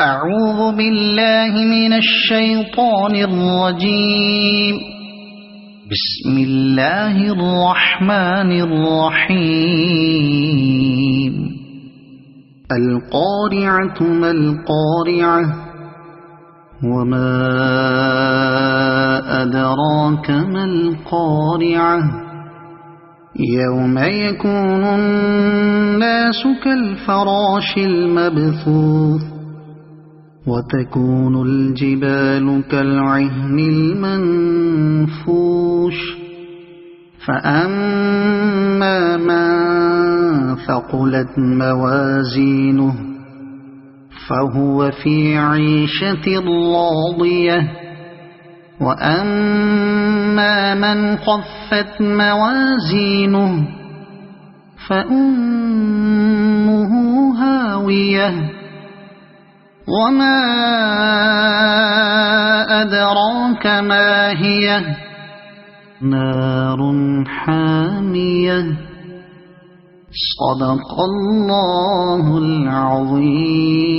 أعوذ بالله من الشيطان الرجيم. بسم الله الرحمن الرحيم. القارعة ما القارعة وما أدراك ما القارعة يوم يكون الناس كالفراش المبثوث وتكون الجبال كالعهن المنفوش فأما من ثقلت موازينه فهو في عيشة راضية وأما من خفت موازينه فأمه هاوية وما أدراك ما هي نار حامية. صدق الله العظيم.